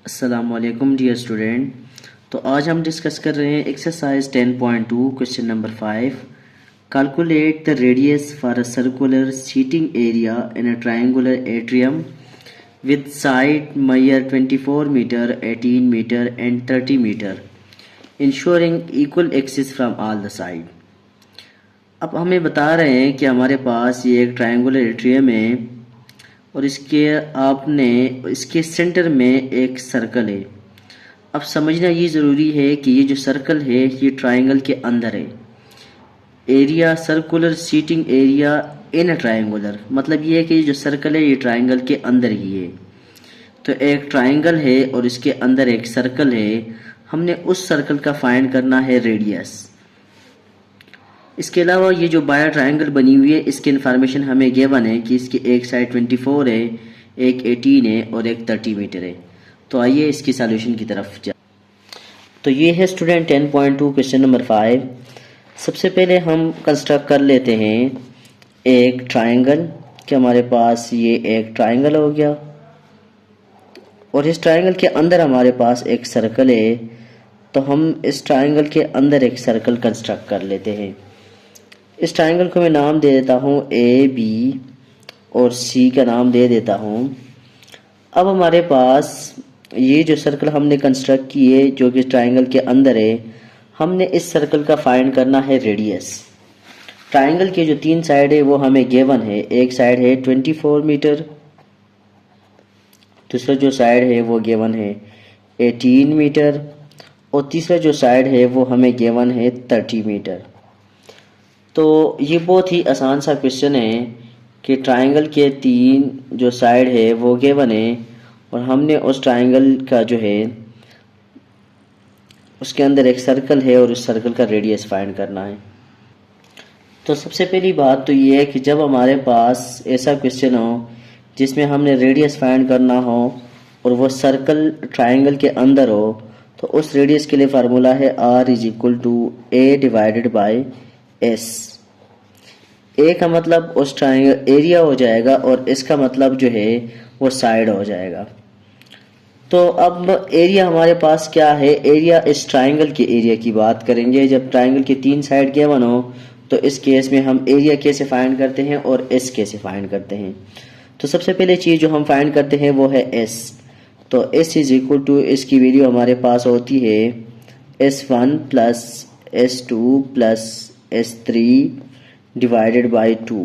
अस्सलामुअलैकुम dear student. तो आज हम डिस्कस कर रहे हैं exercise 10.2 question number 5। Calculate the radius for a circular seating area in a triangular atrium with side measure 24 metre, 18 metre and 30 metre, ensuring equal access from all the side. अब हमें बता रहे हैं कि हमारे पास ये एक ट्रायंगुलर एट्रियम है और इसके सेंटर में एक सर्कल है। अब समझना ये ज़रूरी है कि ये जो सर्कल है ये ट्रायंगल के अंदर है। Area circular seating area in a triangular, मतलब ये है कि ये जो सर्कल है ये ट्रायंगल के अंदर ही है। तो एक ट्रायंगल है और इसके अंदर एक सर्कल है। हमने उस सर्कल का फाइंड करना है रेडियस। इसके अलावा ये जो बायो ट्रायंगल बनी हुई है इसकी इन्फॉर्मेशन हमें गिवन है कि इसकी एक साइड 24 है, एक 18 है और एक 30 मीटर है। तो आइए इसकी सॉल्यूशन की तरफ जाए। तो ये है स्टूडेंट 10.2 क्वेश्चन नंबर 5। सबसे पहले हम कंस्ट्रक्ट कर लेते हैं एक ट्रायंगल कि हमारे पास ये एक ट्रायंगल हो गया और इस ट्रायंगल के अंदर हमारे पास एक सर्कल है। तो हम इस ट्रायंगल के अंदर एक सर्कल कंस्ट्रक्ट कर लेते हैं। इस ट्रायंगल को मैं नाम दे देता हूँ ए, बी और सी का नाम दे देता हूँ। अब हमारे पास ये जो सर्कल हमने कंस्ट्रक्ट की है जो कि ट्रायंगल के अंदर है, हमने इस सर्कल का फाइंड करना है रेडियस। ट्रायंगल के जो 3 साइड है वो हमें गिवन है। एक साइड है 24 मीटर, दूसरा जो साइड है वो गिवन है 18 मीटर और तीसरा जो साइड है वो हमें गिवन है 30 मीटर। तो ये बहुत ही आसान सा क्वेश्चन है कि ट्रायंगल के 3 जो साइड है वो गिवन है और हमने उस ट्रायंगल का जो है उसके अंदर एक सर्कल है और उस सर्कल का रेडियस फाइंड करना है। तो सबसे पहली बात तो ये है कि जब हमारे पास ऐसा क्वेश्चन हो जिसमें हमने रेडियस फाइंड करना हो और वो सर्कल ट्रायंगल के अंदर हो, तो उस रेडियस के लिए फार्मूला है R is equal to A divided by S। A का मतलब उस ट्रायंगल एरिया हो जाएगा और इसका मतलब जो है वो साइड हो जाएगा। तो अब एरिया हमारे पास क्या है, एरिया इस ट्रायंगल के एरिया की बात करेंगे। जब ट्रायंगल के 3 साइड गिवन हो तो इस केस में हम एरिया कैसे फाइंड करते हैं और एस कैसे फाइंड करते हैं। तो सबसे पहले चीज़ जो हम फाइंड करते हैं वो है एस। तो एस इज इक्वल टू, इसकी वैल्यू हमारे पास होती है S1 plus S2 plus S3 divided by 2,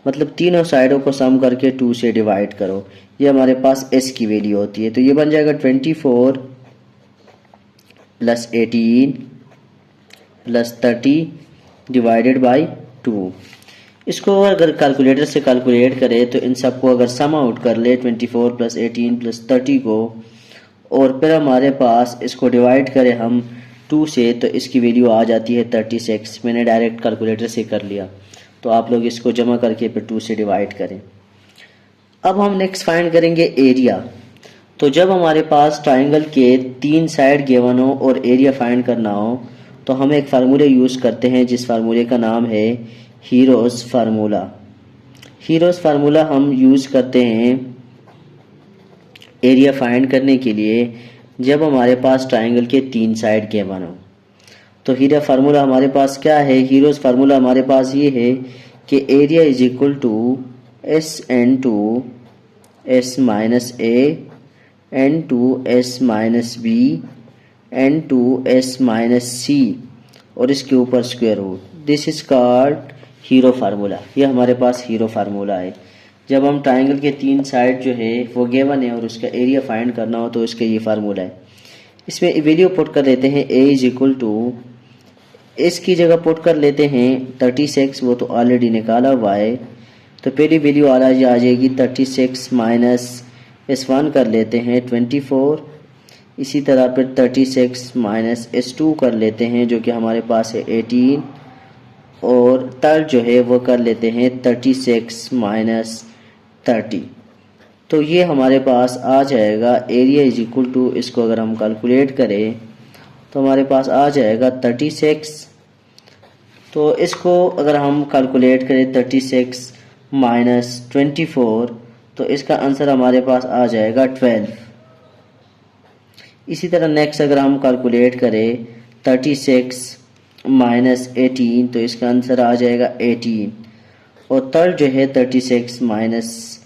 मतलब तीनों साइडों को सम करके 2 से डिवाइड करो। ये हमारे पास s की वैल्यू होती है। तो ये बन जाएगा 24 प्लस 18 प्लस 30 डिवाइडेड बाई 2। इसको अगर कैलकुलेटर से कैलकुलेट करें तो इन सबको अगर सम आउट कर ले 24 प्लस 18 प्लस 30 को और फिर हमारे पास इसको डिवाइड करें हम 2 से, तो इसकी वैल्यू आ जाती है 36। मैंने डायरेक्ट कैलकुलेटर से कर लिया, तो आप लोग इसको जमा करके फिर 2 से डिवाइड करें। अब हम नेक्स्ट फाइंड करेंगे एरिया। तो जब हमारे पास ट्रायंगल के 3 साइड गिवन हो और एरिया फाइंड करना हो तो हम एक फार्मूले यूज़ करते हैं जिस फार्मूले का नाम है हीरोस फार्मूला। हीरोस फार्मूला हम यूज़ करते हैं एरिया फाइंड करने के लिए जब हमारे पास ट्रायंगल के 3 साइड गिवन हो। तो हीरा फार्मूला हमारे पास क्या है, हीरोस फार्मूला हमारे पास ये है कि area is equal to s into s minus a into s minus b into s minus c और इसके ऊपर square root. This is called hero formula. ये हमारे पास हीरो फार्मूला है। जब हम ट्रायंगल के 3 साइड जो है वो गिवन है और उसका एरिया फाइंड करना हो तो इसका ये फार्मूला है। इसमें वैल्यू पुट कर लेते हैं ए इज इक्वल टू, इसकी जगह पुट कर लेते हैं 36, वो तो ऑलरेडी निकाला हुआ है। तो पहली वैल्यू आ जाएगी 36 माइनस S1 कर लेते हैं 24, इसी तरह फिर 36 माइनस S2 कर लेते हैं जो कि हमारे पास है 18 और थर्ड जो है वो कर लेते हैं 36 माइनस 30। तो ये हमारे पास आ जाएगा एरिया इज इक्वल टू, इसको अगर हम कैलकुलेट करें तो हमारे पास आ जाएगा 36। तो इसको अगर हम कैलकुलेट करें 36 माइनस 24 तो इसका आंसर हमारे पास आ जाएगा 12। इसी तरह नेक्स्ट अगर हम कैलकुलेट करें 36 माइनस 18 तो इसका आंसर आ जाएगा 18। और थर्ड जो है 36 माइनस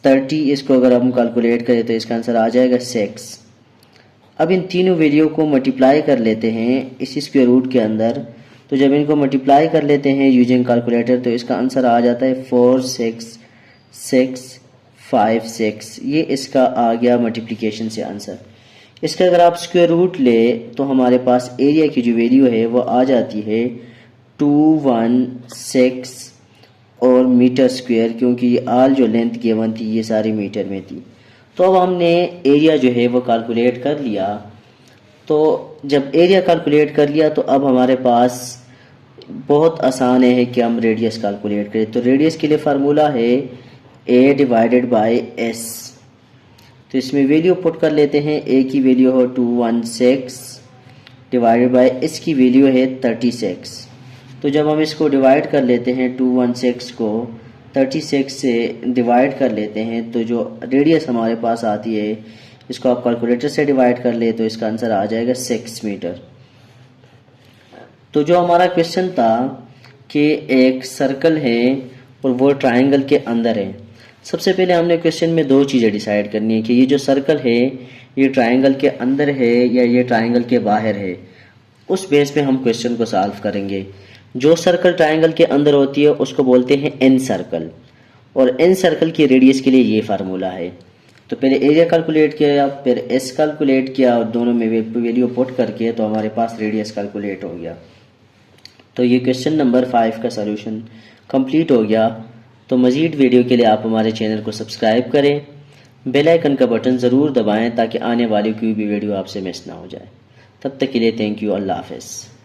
30, इसको अगर हम कैलकुलेट करें तो इसका आंसर आ जाएगा 6। अब इन तीनों वैल्यू को मल्टीप्लाई कर लेते हैं इसी स्क्वायर रूट के अंदर। तो जब इनको मल्टीप्लाई कर लेते हैं यूजिंग कैलकुलेटर तो इसका आंसर आ जाता है 46656। ये इसका आ गया मल्टीप्लिकेशन से आंसर। इसका अगर आप स्क्वायर रूट ले तो हमारे पास एरिया की जो वैल्यू है वो आ जाती है 216 और मीटर स्क्वायर, क्योंकि आल जो लेंथ गिवन थी ये सारी मीटर में थी। तो अब हमने एरिया जो है वो कैलकुलेट कर लिया। तो जब एरिया कैलकुलेट कर लिया तो अब हमारे पास बहुत आसान है कि हम रेडियस कैलकुलेट करें। तो रेडियस के लिए फार्मूला है a डिवाइडेड बाय s। तो इसमें वैल्यू पुट कर लेते हैं। a की वैल्यू हो 216 डिवाइडेड बाय s की वैल्यू है 36। तो जब हम इसको डिवाइड कर लेते हैं 216 को 36 से डिवाइड कर लेते हैं तो जो रेडियस हमारे पास आती है इसको आप कैलकुलेटर से डिवाइड कर ले तो इसका आंसर आ जाएगा 6 मीटर। तो जो हमारा क्वेश्चन था कि एक सर्कल है और वो ट्रायंगल के अंदर है। सबसे पहले हमने क्वेश्चन में दो चीज़ें डिसाइड करनी है कि ये जो सर्कल है ये ट्रायंगल के अंदर है या ये ट्रायंगल के बाहर है। उस बेस पे हम क्वेश्चन को सॉल्व करेंगे। जो सर्कल ट्रायंगल के अंदर होती है उसको बोलते हैं एन सर्कल, और एन सर्कल की रेडियस के लिए ये फार्मूला है। तो पहले एरिया कैलकुलेट किया, फिर एस कैलकुलेट किया और दोनों में वैल्यू पुट करके तो हमारे पास रेडियस कैलकुलेट हो गया। तो ये क्वेश्चन नंबर 5 का सॉल्यूशन कंप्लीट हो गया। तो मज़ीद वीडियो के लिए आप हमारे चैनल को सब्सक्राइब करें, बेल आइकन का बटन ज़रूर दबाएं ताकि आने वाली कोई भी वीडियो आपसे मिस ना हो जाए। तब तक के लिए थैंक यू, अल्लाह हाफ़िज़।